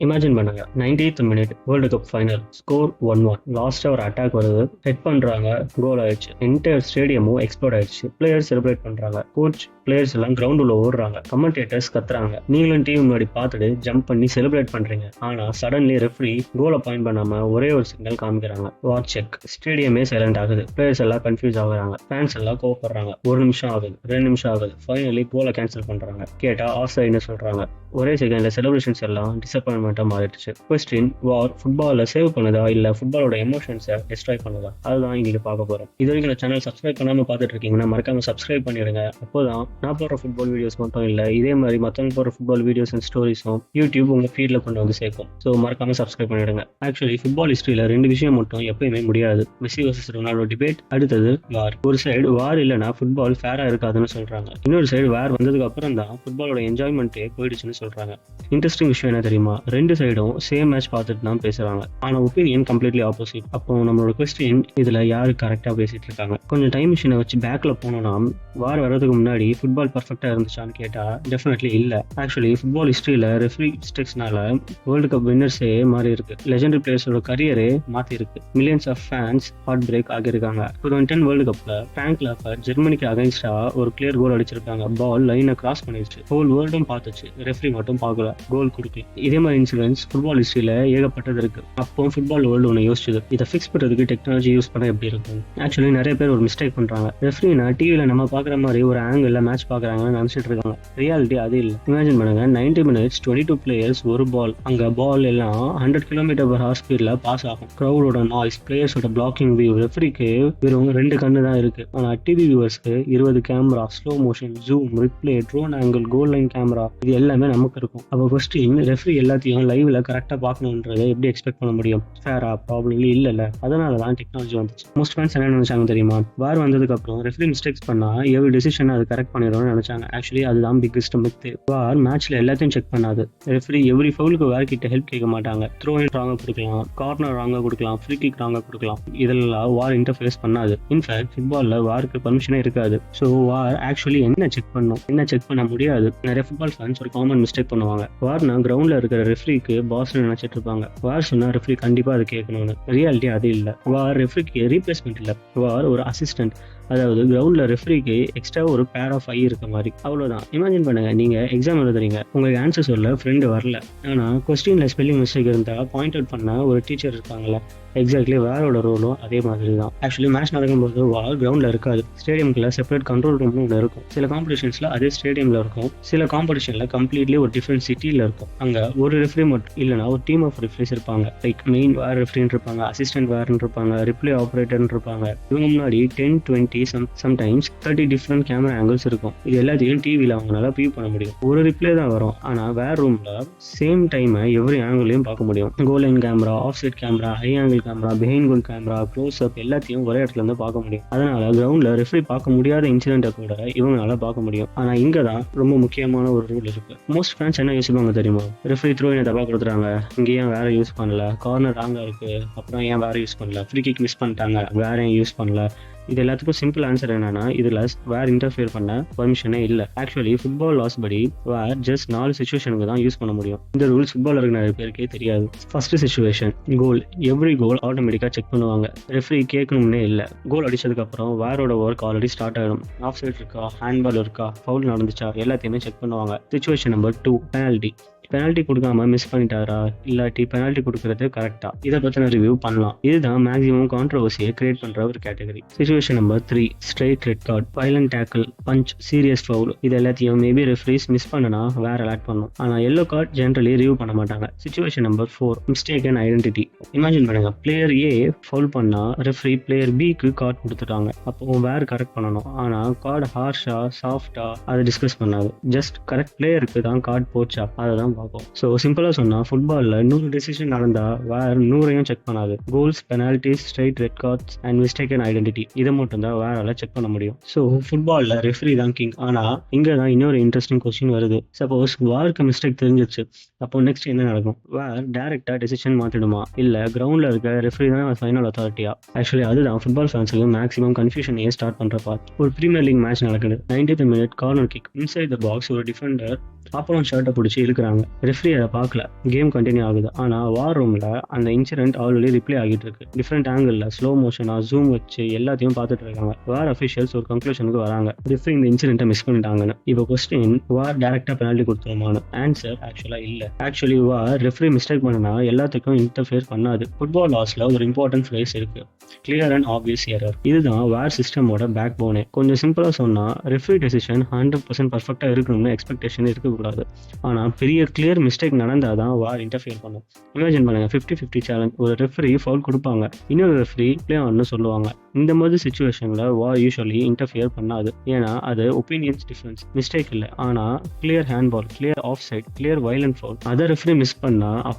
Imagine பண்ணுங்க, 90th minute world cup final, score 1-1. லாஸ்டா ஒரு அட்டாக் வருது, ஹெட் பண்றாங்க, கோல் ஆயிடுச்சு. என்டையர் ஸ்டேடியமும் எக்ஸ்ப்ளோட் ஆயிடுச்சு. பிளேயர்ஸ் செலிப்ரேட் பண்றாங்க, கோச் பிளேயர்ஸ் எல்லாம் கிரவுண்ட் உள்ள ஓடுறாங்க, கமெண்டேட்டர்ஸ் கத்துறாங்க. நீங்களும் டீம் முன்னாடி பார்த்துட்டு ஜம்ப் பண்ணி செலிப்ரேட் பண்றீங்க. ஆனா சடன்லி ரெஃப்ரி கோலை பாயிண்ட் பண்ணாம ஒரே ஒரு சிக்னல் காமிக்கிறாங்க, வாட்ச் செக். ஸ்டேடியமே சைலண்ட் ஆகுது, பிளேயர்ஸ் எல்லாம் கன்ஃபியூஸ் ஆகுறாங்க, ஃபேன்ஸ் எல்லாம் கோவப்படுறாங்க. 1 நிமிஷம் ஆகுது, 2 நிமிஷம் ஆகுது, ஃபைனலி கோலை கேன்சல் பண்றாங்க. கேட்டா ஆஃப் சைடுன்னு சொல்றாங்க. ஒரே செகண்ட்ல செலிப்ரேஷன்ஸ் எல்லாம் டிசப்பாயின்மெண்ட்டாக மாறிடுச்சு. கொஸ்டின்: வார் ஃபுட்பாலில் சேவ் பண்ணுதா இல்லை ஃபுட்பாலோட எமோஷன்ஸை டிஸ்ட்ராய் பண்ணுதா? அதுதான் இன்னைக்கு பார்க்க போகிறோம். இது வரைக்கும் சேனல் சப்ஸ்கிரைப் பண்ணாமல் பார்த்துட்டு இருக்கீங்கன்னா மறக்காம சப்ஸ்கிரைப் பண்ணிடுங்க. அப்போதான் நான் போடுற ஃபுட்பால் வீடியோஸ் மட்டும் இல்லை, இதே மாதிரி மற்றவங்க போடுற ஃபுட்பால் வீடியோஸ் அண்ட் ஸ்டோரிஸும் யூடியூப் உங்கள் ஃபீல்டில் கொண்டு வந்து சேர்க்கும். ஸோ மறக்காம சப்ஸ்கிரைப் பண்ணிடுங்க. ஆக்சுவலி ஃபுட்பால் ஹிஸ்ட்ரியில் 2 விஷயம் மட்டும் எப்பயுமே முடியாது: மெஸ்ஸி வர்சஸ் ரொனால்டோ டிபேட், அடுத்தது வார். ஒரு சைடு வார் இல்லைனா ஃபுட்பால் ஃபேரா இருக்காதுன்னு சொல்றாங்க, இன்னொரு சைடு வார் வந்ததுக்கு அப்புறம் தான் ஃபுட்பாலோட என்ஜாய்மெண்ட்டே போயிடுச்சுன்னு சொல்றாங்க. இன்ட்ரெஸ்டிங் விஷயம் என்ன தெரியுமா? 2 சைடும் சேம் மேட்ச் பார்த்துட்டு தான் பேசுறாங்க, ஆனா ஒப்பீனியன் கம்ப்ளீட்லி ஆப்போசிட். அப்போ நம்மளோட கொஸ்டின்: இதுல யாரு கரெக்டா பேசிட்டு இருக்காங்க? கொஞ்சம் டைம் மிஷினை வச்சு பேக்ல போனோம்னா, வார் வர்றதுக்கு முன்னாடி ஃபுட்பால் பர்ஃபெக்டா இருந்துச்சான்னு கேட்டா டெஃபினெட்லி இல்ல. ஆக்சுவலி ஃபுட்பால் ஹிஸ்டரியில ரெஃப்ரி மிஸ்டேக்ஸ்னால வேர்ல்டு கப் வின்னர்ஸே மாறி இருக்கு, லெஜெண்டரி பிளேயர்ஸோட கரியரே மாத்தி இருக்கு, millions of fans heart break ஆகியிருக்காங்க. 2010 வேர்ல்டு கப்ல பிராங்க் லாம்பர்ட் ஜெர்மனிக்கு அகைன்ஸ்டா ஒரு கிளியர் கோல் அடிச்சிருக்காங்க. பால் லைனை கிராஸ் பண்ணிருச்சு, ஹோல் வேர்ல்டும் பார்த்துச்சு, ரெஃப்ரி மட்டும் பார்க்கல, கோல் கொடுக்கல. இதே மாதிரி இன்சிடென்ட்ஸ் ஃபுட்பால் ஹிஸ்டரியில ஏகப்பட்டது இருக்கு. அப்போ ஃபுட்பால் வேர்ல்டு ஒன்று யோசிச்சது, இதை ஃபிக்ஸ் பண்ணுறதுக்கு டெக்னாலஜி யூஸ் பண்ண எப்படி இருக்கும். ஆக்சுவலி நிறைய பேர் ஒரு மிஸ்டேக் பண்றாங்க. ரெஃப்ரினா டிவியில் நம்ம பார்க்குற மாதிரி ஒரு ஆங்கிள் மேட்ச் பார்க்குறாங்கன்னு நினச்சிட்டு இருக்காங்க. ரியாலிட்டி அது இல்லை. இமேஜின் பண்ணுங்க, 90 minutes 22 பிளேயர்ஸ், ஒரு பால். அங்கே பால் எல்லாம் 100 km/h ஸ்பீடில் பாஸ் ஆகும். க்ரௌடோட நாய்ஸ், பிளேயர்ஸோட பிளாக்கிங் வியூ. ரெஃப்ரிக்கு வெறும் 2 கண்ணு தான் இருக்கு, ஆனால் டிவி வியூவர்ஸ்க்கு 20 camera, slow motion, zoom, replay, drone angle, goal line camera, இது எல்லாமே நமக்கு இருக்கும். அப்போ கொஸ்டின்: ரெஃப்ரி எல்லாத்தையும் லைவ்ல கரெக்டா பார்க்கணுன்றதை எப்படி எக்ஸ்பெக்ட் பண்ண முடியும்? ஃபேரா? ப்ராப்ளம்லி இல்லைல்ல. அதனால தான் டெக்னாலஜி வந்துச்சு. மோஸ்ட் ஃபேன்ஸ் என்ன நினைச்சாங்க தெரியுமா? வார் வந்ததுக்கு அப்புறம் ரெஃப்ரி மிஸ்டேக்ஸ் பண்ணா எவ்ரி டிசிஷன் அது கரெக்ட் பண்ணிடும்னு நினைச்சாங்க. ஆக்சுவலி அதுதான் பிக்கஸ்ட் மித். வார் மேட்ச்ல எல்லாத்தையும் செக் பண்ணாது. ரெஃப்ரி எவ்ரி ஃபவுலுக்கு வேர் கிட்ட ஹெல்ப் கேட்க மாட்டாங்க. த்ரோ இன் ராங்கா கொடுக்கலாம், கார்னர் ராங்கா கொடுக்கலாம், ஃப்ரீ கிக் ராங்கா கொடுக்கலாம். இதெல்லாம் வார் இன்டர்ஃபேஸ் பண்ணாது. இன்ஃபேக்ட் ஃபுட்பால்ல வாருக்கு பர்மிஷனே இருக்காது. ஸோ வார் ஆக்சுவலி என்ன செக் பண்ணும், என்ன செக் பண்ண முடியாது. நிறைய ஃபுட்பால் ஃபேன்ஸ் ஒரு காமன் மிஸ்டேக் பண்ணுவாங்க. வார்னா கிரவுண்ட்ல இருக்கிற ரெஃப்ரிக்கு பாஸ் நினைச்சிட்டு இருப்பாங்க. வார் சொன்னா ரெஃப்ரி கண்டிப்பா அது கேட்கணும்னு. ரியாலிட்டி அது இல்லை. வார் ரெஃப்ரிக்கு ரீப்ளேஸ்மெண்ட் இல்லை, வார் ஒரு அசிஸ்டன்ட். அதாவது கிரவுண்ட்ல ரெஃப்ரிக்கு எக்ஸ்ட்ரா ஒரு பேர் ஆஃப் ஐ இருக்க மாதிரி, அவ்வளவுதான். இமேஜின் பண்ணுங்க, நீங்க எக்ஸாம் எழுதுறீங்க, உங்களுக்கு ஆன்சர் சொல்ல ஃப்ரெண்டு வரல, ஆனா கொஸ்டின்ல ஸ்பெல்லிங் மிஸ்டேக் இருந்தா பாயிண்ட் அவுட் பண்ண ஒரு டீச்சர் இருக்காங்கல்ல. எக்ஸாக்ட்லி வாரோட ரோலும் அதே மாதிரி தான். ஆக்சுவலி மேட்ச் நடக்கும்போது வார் கிரவுண்ட்ல இருக்காது, ஸ்டேடியம்குள்ள செப்பரேட் கண்ட்ரோல் ரூம்னு ஒன்று இருக்கும். சில காம்படிஷன்ஸ்ல அதே ஸ்டேடியம்ல இருக்கும், சில காம்படிஷன்ல கம்ப்ளீட்லி ஒரு டிஃப்ரெண்ட் சிட்டியில இருக்கும். அங்க ஒரு ரெஃப்ரி மட்டும் இல்லைனா ஒரு டீம் ஆஃப் ரெஃப்ரிஸ் இருப்பாங்க. லைக் மெயின் வார் ரெஃப்ரின்னு இருப்பாங்க, அசிஸ்டன்ட் வார்ன்னு இருப்பாங்க, ரிப்ளே ஆப்ரேட்டர்னு இருப்பாங்க. இவங்க முன்னாடி 10, 20, சம்டைம்ஸ் 30 டிஃப்ரெண்ட் கேமரா ஆங்கிள்ஸ் இருக்கும். இது எல்லாத்தையும் டிவியில் அவங்களால வியூ பண்ண முடியும். ஒரு ரிப்ளே தான் வரும், ஆனா வேற ரூம்ல சேம் டைம் எவ்ரி ஆங்கிளையும் பார்க்க முடியும். Goal line camera, offside camera, high angle camera, behind goal camera, close up எல்லாத்தையும் ஒரே இடத்துல இருந்து பார்க்க முடியும். அதனால கிரவுண்ட்ல ரெஃப்ரி பார்க்க முடியாத இன்சிடென்ட்டை கூட இவங்களால பார்க்க முடியும். ஆனா இங்க தான் ரொம்ப முக்கியமான ஒரு ரூல் இருக்கு. மோஸ்ட் ஃபேன்ஸ் என்ன யோசிப்பாங்க தெரியுமா? ரெஃப்ரி த்ரோ இன் தப்பா கொடுத்துறாங்க, இங்க ஏன் வேற யூஸ் பண்ணல, கார்னர் ராங்கா இருக்கு, அப்புறம் ஏன் வேற யூஸ் பண்ணல, ஃப்ரீ கிக் மிஸ் பண்ணிட்டாங்க, வேற ஏன் யூஸ் பண்ணல. இது எல்லாத்துக்கும் சிம்பிள் ஆன்சர் என்னன்னா, இதுல வேர் இன்டர்ஃபியர் பண்ண பர்மிஷனே இல்லை. ஆக்சுவலி ஃபுட்பால் லாஸ் படி வேர் ஜஸ்ட் 4 சிச்சுவேஷனுக்கு தான் யூஸ் பண்ண முடியும். இந்த ரூல்ஸ் ஃபுட்பாலருக்கு நிறைய பேருக்கே தெரியாது. ஃபர்ஸ்ட் சிச்சுவேஷன், கோல். எவ்ரி கோல் ஆட்டோமேட்டிக்கா செக் பண்ணுவாங்க, ரெஃப்ரி கேட்கணும்னே இல்லை. கோல் அடிச்சதுக்கு அப்புறம் வேரோட ஒர்க் ஆல்ரெடி ஸ்டார்ட் ஆகிடும். ஆஃப் சைட் இருக்கா, ஹேண்ட்பால் இருக்கா, ஃபவுல் நடந்துச்சா, எல்லாத்தையுமே செக் பண்ணுவாங்க. Situation number 2, penalty. பெனால்ட்டி கொடுக்காம மிஸ் பண்ணிட்டாரா, இல்லாட்டி பெனால்ட்டி கொடுக்கறது கரெக்டா, இதை பத்தின ரிவ்யூ பண்ணலாம். இதுதான் மேக்ஸிமம் கான்ட்ரவர்சியை கிரியேட் பண்ற ஒரு category. Situation number 3, straight red card, violent tackle, punch, serious foul. இது எல்லாத்தையும் மேபி ரெஃப்ரீஸ் மிஸ் பண்ணனா வேற அலாட் பண்ணும், ஆனா எல்லோ கார்டு ஜென்ரலி ரிவ்யூ பண்ண மாட்டாங்க. Situation number 4, mistake and identity. Imagine பண்ணுங்க, பிளேயர் ஏ ஃபவுல் பண்ணா ரெஃப்ரி பிளேயர் பிக்கு கார்டு கொடுத்துட்டாங்க. அப்போ வேற கரெக்ட் பண்ணணும், ஆனா கார்டு ஹார்ஷா சாஃப்டா அதை டிஸ்கஸ் பண்ணாது. ஜஸ்ட் கரெக்ட் பிளேயருக்கு தான் கார்டு போச்சா அதை தான் பார்க்கும். ஸோ சிம்பிளா சொன்னா, ஃபுட்பால்ல 100 டிசிஷன் நடந்தா வேற 100ஐயும் செக் பண்ணாது. Goals, penalties, straight red cards and mistake and identity, இதை மட்டும் தான் வேறால செக் பண்ண முடியும். ஸோ ஃபுட்பால்ல ரெஃப்ரி தான் கிங். ஆனா இங்க தான் இன்னொரு இன்ட்ரெஸ்டிங் கொஸ்டின் வருது. சப்போஸ் வாருக்கு மிஸ்டேக் தெரிஞ்சிருச்சு, அப்போ நெக்ஸ்ட் என்ன நடக்கும்? வேர் டைரக்டா டிசிஷன் மாத்திடுமா, இல்ல கிரவுண்ட்ல இருக்க ரெஃப்ரி தான் ஃபைனல் அத்தாரிட்டியா? ஆக்சுவலி அதுதான் ஃபுட்பால் ஃபேன்ஸுக்கு மேக்ஸிமம் கன்ஃபியூஷன் ஸ்டார்ட் பண்ற பார்ட். ஒரு பிரீமியர் லீக் மேட்ச் நடக்குது, 90th minute corner kick, inside the box ஒரு டிஃபெண்டர் ஆப்போனன்ட் ஷர்ட்டை பிடிச்சி இழுக்கிறாங்க. ரெஃப்ரி அதை பார்க்கல, கேம் கண்டினியூ ஆகுது. ஆனால் வார் ரூமில் அந்த இன்சிடென்ட் ஆல்ரெடி ரிப்ளே ஆகிட்டு இருக்கு. டிஃப்ரெண்ட் ஆங்கிளில் ஸ்லோ மோஷனாக ஜூம் வச்சு எல்லாத்தையும் பார்த்துட்டு இருக்காங்க. வார் அஃபிஷியல்ஸ் ஒரு கன்க்ளூஷனுக்கு வராங்க, ரெஃப்ரி இந்த இன்சிடென்ட்டை மிஸ் பண்ணிட்டாங்கன்னு. இப்போ கொஸ்டின், வார் டேரக்டா பெனால்ட்டி கொடுத்துருமான்னு? ஆன்சர் ஆக்சுவலா இல்ல. ஆக்சுவலி வார் ரெஃப்ரி மிஸ்டேக் பண்ணனா எல்லாத்துக்கும் இன்டர்ஃபியர் பண்ணாது. ஃபுட்பால் லாஸ்ல ஒரு இம்பார்ட்டன்ட் ஃப்ரேஸ் இருக்கு, கிளியர் அண்ட் ஆப்வியஸ் எரர். இதுதான் வார் சிஸ்டமோட பேக் போனே. கொஞ்சம் சிம்பிளா சொன்னா, ரெஃப்ரி டெசிஷன் 100% பர்ஃபெக்டா இருக்கணும்னு எக்ஸ்பெக்டேஷன் இருக்கக்கூடாது. ஆனா பெரிய கிளியர் மிஸ்டேக் நடந்தாதான் வார் இன்டர்ஃபியர் பண்ணும். இமேஜின் பண்ணுங்க, 50-50 சேலஞ்ச். ஒரு ரெஃப்ரி ஃபவுல் கொடுப்பாங்க, இன்னொரு ரெஃப்ரி பிளே ஆன்னு சொல்லுவாங்க. இந்த மாதிரி சிச்சுவேஷன்ல வார் யூஸ்வலி இன்டர்ஃபியர் பண்ணாது. ஏன்னா அது ஒப்பீனியன்ஸ் டிஃபரன்ஸ், மிஸ்டேக் இல்லை. ஆனா clear handball, clear offside, clear violent foul அதை ரெஃப்ரி மிஸ் பண்ணா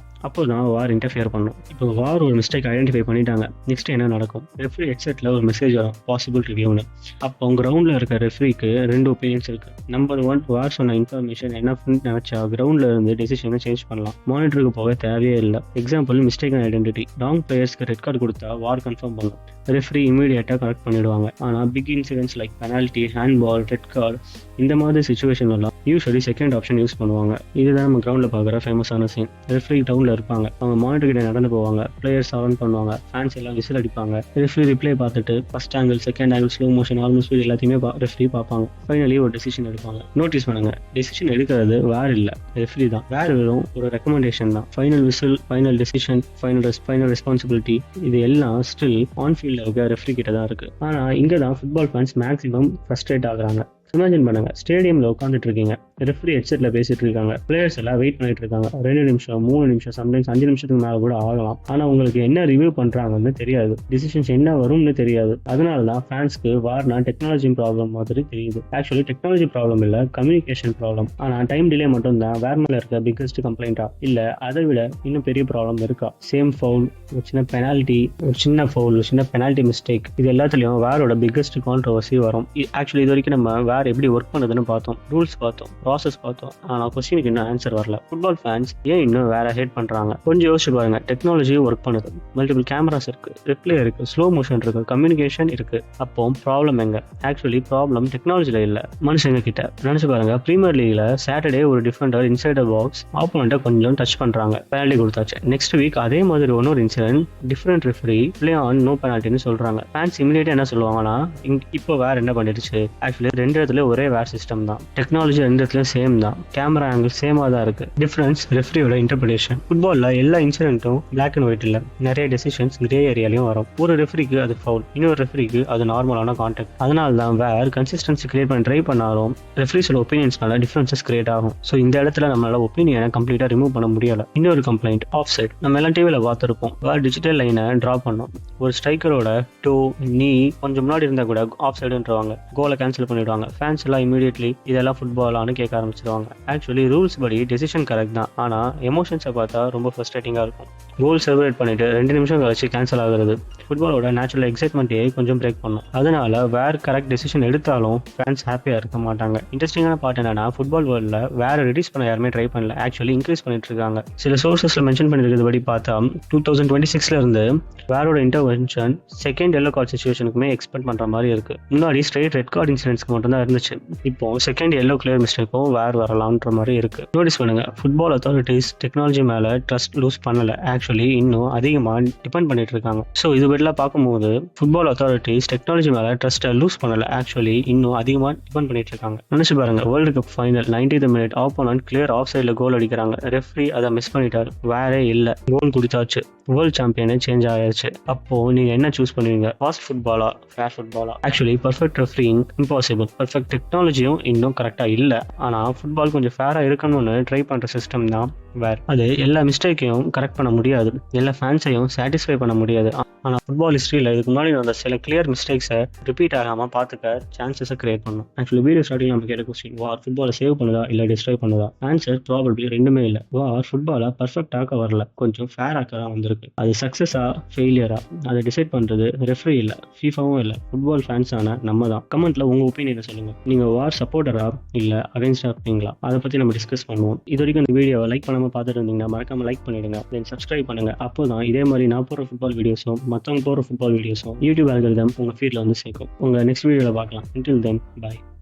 அப்போதான் வார் இன்டர்ஃபியர் பண்ணும். இப்போ வார் ஒரு மிஸ்டேக் ஐடென்டிஃபை பண்ணிட்டாங்க, நெக்ஸ்ட் என்ன நடக்கும்? ரெஃப்ரி ஹெட்செட்ல ஒரு மெசேஜ் வரும், பாசிபிள் ரிவ்யூன்னு. அப்போ கிரவுண்ட்ல இருக்க ரெஃப்ரிக்கு 2 ஒப்பீனியன்ஸ் இருக்கு. நம்பர் 1, வார் சொன்ன இன்ஃபர்மேஷன் என்ன நினைச்சா கிரவுண்ட்ல இருந்து டெசிஷனை சேஞ்ச் பண்ணலாம், மானிட்டருக்கு போக தேவையே இல்லை. எக்ஸாம்பிள், மிஸ்டேக் ஐடென்டிட்டி, ராங் பிளேயர்ஸ்க்கு ரெட் கார்டு கொடுத்தா வார் கன்ஃபார்ம் பண்ணும், ரெஃப்ரி இமீடியட்டாக கரெக்ட் பண்ணிடுவாங்க. ஆனால் big incidents like penalty, handball, red card இந்த மாதிரி சிச்சுவேஷன் எல்லாம் யூஸ்வலி செகண்ட் ஆப்ஷன் யூஸ் பண்ணுவாங்க. இதுதான் நம்ம கிரவுண்டில் பார்க்குற ஃபேமஸான சீன். ரெஃப்ரி டவுனில் இருப்பாங்க, அவங்க மானிட்டர் கிட்ட நடந்து போவாங்க, பிளேயர்ஸ் ஆன் பண்ணுவாங்க, ஃபேன்ஸ் எல்லாம் விசில் அடிப்பாங்க. ரெஃப்ரி ரிப்ளே பார்த்துட்டு first angle, second angle, slow motion, almost speed எல்லாத்தையுமே ரெஃப்ரி பார்ப்பாங்க. ஃபைனலி ஒரு டெசிஷன் எடுப்பாங்க. நோட்டீஸ் பண்ணுங்க, டெசிஷன் எடுக்கிறது வேர் இல்லை, ரெஃப்ரி தான். வேர் வெறும் ஒரு ரெக்கமெண்டேஷன் தான். Final whistle, final decision, final responsibility இது எல்லாம் ஸ்டில் ஆன் ஃபீல்டில் இருக்க ரெஃப்ரி கிட்ட தான் இருக்கு. ஆனால் இங்கே தான் ஃபுட்பால் ஃபேன்ஸ் மேக்ஸிமம் ஃப்ரஸ்ட்ரேட் ஆகுறாங்க. இமேஜின் பண்ணுங்க, ஸ்டேடியம்ல உட்காந்துட்டு இருக்கீங்க, ரெஃப்ரி ஹெட்செட்ல பேசிட்டு இருக்காங்க, பிளேயர்ஸ் எல்லாம் வெயிட் பண்ணிட்டு இருக்காங்க. 2 நிமிஷம், 3 நிமிஷம், சம்டைம்ஸ் 5 நிமிஷத்துக்கு மேல கூட ஆகலாம். ஆனா உங்களுக்கு என்ன ரிவ்யூ பண்றாங்கன்னு தெரியாது, டிசிஷன்ஸ் என்ன வரும்னு தெரியாது. அதனாலதான் ஃபேன்ஸ்க்கு வார்னா டெக்னாலஜி ப்ராப்ளம் மாதிரி தெரியுது. ஆக்சுவலி டெக்னாலஜி ப்ராப்ளம் இல்ல, கம்யூனிகேஷன் ப்ராப்ளம். ஆனா டைம் டிலே மட்டும் தான் வேர் மேல இருக்க பிக்கஸ்ட் கம்ப்ளைண்டா? இல்ல அதை விட இன்னும் பெரிய ப்ராப்ளம் இருக்கா? சேம் ஃபவுல், ஒரு சின்ன பெனால்ட்டி, ஒரு சின்ன ஃபவுல், ஒரு சின்ன பெனால்ட்டி மிஸ்டேக், இது எல்லாத்துலயும் வேரோட பிக்கஸ்ட் கான்ட்ரோவர்சி வரும். ஆக்சுவலி இது வரைக்கும் நம்ம வேர் எப்படி ஒர்க் பண்ணுதுன்னு பார்த்தோம், ரூல்ஸ் பார்த்தோம், ப்ராசஸ் பார்த்தோம். ஆனா கொஸ்டினுக்கு இன்னும் ஆன்சர் வரல. ஃபுட்பால் ஃபேன்ஸ் ஏன் இன்னும் வேற ஹேட் பண்றாங்க? கொஞ்சம் யோசிச்சு பாருங்க. டெக்னாலஜி ஒர்க் பண்ணுது, மல்டிபிள் கேமராஸ் இருக்கு, ரிப்ளே இருக்கு, ஸ்லோ மோஷன் இருக்கு, கம்யூனிகேஷன் இருக்கு. அப்போ ப்ராப்ளம் எங்க? ஆக்சுவலி ப்ராப்ளம் டெக்னாலஜில இல்ல, மனுஷங்க கிட்ட. நினைச்சு பாருங்க, பிரீமியர் லீக்ல சாட்டர்டே ஒரு டிஃபெண்டர் இன்சைட் த பாக்ஸ் ஆப்போனண்ட்டை கொஞ்சம் டச் பண்றாங்க, பெனால்ட்டி கொடுத்தாச்சு. நெக்ஸ்ட் வீக் அதே மாதிரி ஒரு incident, different referee, play on, no பெனால்ட்டின்னு சொல்றாங்க. ஃபேன்ஸ் இமிடியேட்டா என்ன சொல்லுவாங்கன்னா, இப்போ வேற என்ன பண்ணிடுச்சு? ஆக்சுவலி 2 இடத்துல ஒரே வேர் சிஸ்டம் தான், டெக்னாலஜி 2 இடத்துலயும் சேம் தான், கேமரா ஆங்கிள் சேமா தான் இருக்கு. Difference ரெஃப்ரியோட interpretation. ஃபுட்பால்ல எல்லா இன்சிடென்ட்டும் பிளாக் அண்ட் ஒயிட் இல்ல, நிறைய டெசிஷன்ஸ் கிரே ஏரியாலையும் வரும். ஒரு ரெஃப்ரிக்கு அது ஃபவுல், இன்னொரு ரெஃப்ரிக்கு அது நார்மலான கான்டாக்ட். அதனால தான் வேர் கன்சிஸ்டன்சி கிரியேட் பண்ண ட்ரை பண்ணாலும் ரெஃப்ரிஸோட ஒப்பீனியன்ஸ்னால டிஃபரன்சஸ் கிரியேட் ஆகும். ஸோ இந்த இடத்துல நம்மளால ஒப்பீனியனை கம்ப்ளீட்டா ரிமூவ் பண்ண முடியல. இன்னொரு கம்ப்ளைண்ட், ஆஃப் சைட். நம்ம எல்லாம் டிவியில பார்த்துருப்போம், வேர் டிஜிட்டல் லைனை டிரா பண்ணோம், ஒரு ஸ்ட்ரைக்கரோட டோ, நீ கொஞ்சம் முன்னாடி இருந்தா கூட ஆஃப் சைடுன்றவாங்க, கோலை கேன்சல் பண்ணிடுவாங்க. ஃபேன்ஸ் எல்லாம் இமீடியட்லி இதெல்லாம் ஃபுட்பாலானு கேட்க ஆரம்பிச்சிருவாங்க. ஆக்சுவலி ரூல்ஸ் படி டெசிஷன் கரெக்ட் தான், ஆனா எமோஷன்ஸை பார்த்தா ரொம்ப ஃப்ரஸ்ட்ரேட்டிங்கா இருக்கும். கோல் செலிப்ரேட் பண்ணிட்டு 2 நிமிஷம் கழிச்சு கேன்சல் ஆகுறது ஃபுட்பாலோட நேச்சுரல் எக்ஸைட்மெண்ட்டையே கொஞ்சம் பிரேக் பண்ணும். அதனால வேற கரெக்ட் டெசிஷன் எடுத்தாலும் ஃபேன்ஸ் ஹாப்பியா இருக்க மாட்டாங்க. இன்ட்ரெஸ்டிங்கான பார்ட் என்னன்னா, ஃபுட்பால் வேர்ல்ட்ல வேற ரெடியூஸ் பண்ண யாருமே ட்ரை பண்ணல, ஆக்சுவலி இன்க்ரீஸ் பண்ணிட்டு இருக்காங்க. சில சோர்சஸ்ல மென்ஷன் பண்ணிருக்கிறது படி பார்த்தா 2026ல இருந்து வேரோட இன்டர்வென்ஷன் செகண்ட் எல்லோ கார்டு சிச்சுவேஷனுக்குமே எக்ஸ்பெக்ட் பண்ற மாதிரி இருக்கு. முன்னாடி ஸ்ட்ரெயிட் ரெட் கார்டு இன்சிடென்ட்ஸ்க்கு மட்டும் தான் இருந்துச்சு, இப்போ செகண்ட் எல்லோ கிளியர் மிஸ்டேக்கும் வேர் வரலாம்ன்ற மாதிரி இருக்கு. நோட்டீஸ் பண்ணுங்க, ஃபுட்பால் அத்தாரிட்டிஸ் டெக்னாலஜி மேல ட்ரஸ்ட் லூஸ் பண்ணல, ஆக்சுவலி இன்னும் அதிகமா டிபெண்ட் பண்ணிட்டு இருக்காங்க. ஸோ இது வெளில பார்க்கும்போது ஃபுட்பால் அத்தாரிட்டிஸ் டெக்னாலஜி மேல ட்ரஸ்ட்டை லூஸ் பண்ணல, ஆக்சுவலி இன்னும் அதிகமா டிபெண்ட் பண்ணிட்டு இருக்காங்க. நினைச்சு பாருங்க, world cup final 90th minute opponent clear ஆஃப் சைட்ல கோல் அடிக்கிறாங்க, ரெஃப்ரி அதை மிஸ் பண்ணிட்டாரு, வேறே இல்ல, கோல் குடிச்சாச்சு, வேர்ல்ட் சாம்பியனே சேஞ்ச் ஆயாச்சு. அப்போ நீங்க என்ன சூஸ் பண்ணுவீங்க? ஃபாஸ்ட் ஃபுட்பாலா, ஃபேர் ஃபுட்பாலா? Actually perfect refereeing impossible, perfect டெக்னாலஜியும் இன்னும் கரெக்டா இல்ல. ஆனா ஃபுட்பால் கொஞ்சம் ஃபேரா இருக்கணும்னு ட்ரை பண்ற சிஸ்டம் தான் வேர். அது எல்லா மிஸ்டேக்கையும் கரெக்ட் பண்ண முடியாது, எல்லா ஃபேன்ஸையும் சாட்டிஸ்ஃபை பண்ண முடியாது. ஆனா ஃபுட்பால் ஹிஸ்டரியில் இதுக்கு முன்னாடி நடந்த சில கிளியர் மிஸ்டேக்ஸை ரிப்பீட் ஆகாம பார்த்துக்க சான்சஸை கிரியேட் பண்ணும். ஆக்சுவலி வீடியோ ஸ்டார்டிங் நம்ம கேட்ட கொஸ்டின், வார் ஃபுட்பாலை சேவ் பண்ணுதா இல்லை டிஸ்ட்ராய் பண்ணுதா? ஆன்சர் ப்ராபபிளி ரெண்டுமே இல்லை. வார் ஃபுட்பாலை பர்ஃபெக்ட் ஆக்க வரல, கொஞ்சம் ஃபேர் ஆக்க தான் வந்திருக்கு. அது சக்ஸஸா ஃபெயிலியரா அதை டிசைட் பண்றது ரெஃப்ரி இல்லை, ஃபீஃபாவும் இல்லை, ஃபுட்பால் ஃபேன்ஸான நம்ம தான். கமெண்ட்ல உங்க ஒப்பீனியனை சொல்லுங்க. நீங்க வார் சப்போர்ட்டரா இல்லை அகைன்ஸ்டா இருப்பீங்களா? அதை பத்தி நம்ம டிஸ்கஸ் பண்ணுவோம். இது வரைக்கும் இந்த வீடியோவை லைக் பண்ணாம பார்த்துட்டு இருந்தீங்கன்னா மறக்காம லைக் பண்ணிடுங்க, தென் சப்ஸ்கிரைப் பண்ணுங்க. அப்போதான் இதே மாதிரி நான் போற ஃபுட்பால் வீடியோஸும் மற்றவங்க போற ஃபுட்பால் வீடியோஸும் யூடியூப் அல்காரிதம் உங்க ஃபீட்ல வந்து சேர்க்கும். உங்க நெக்ஸ்ட் வீடியோல பார்க்கலாம். Until then, bye.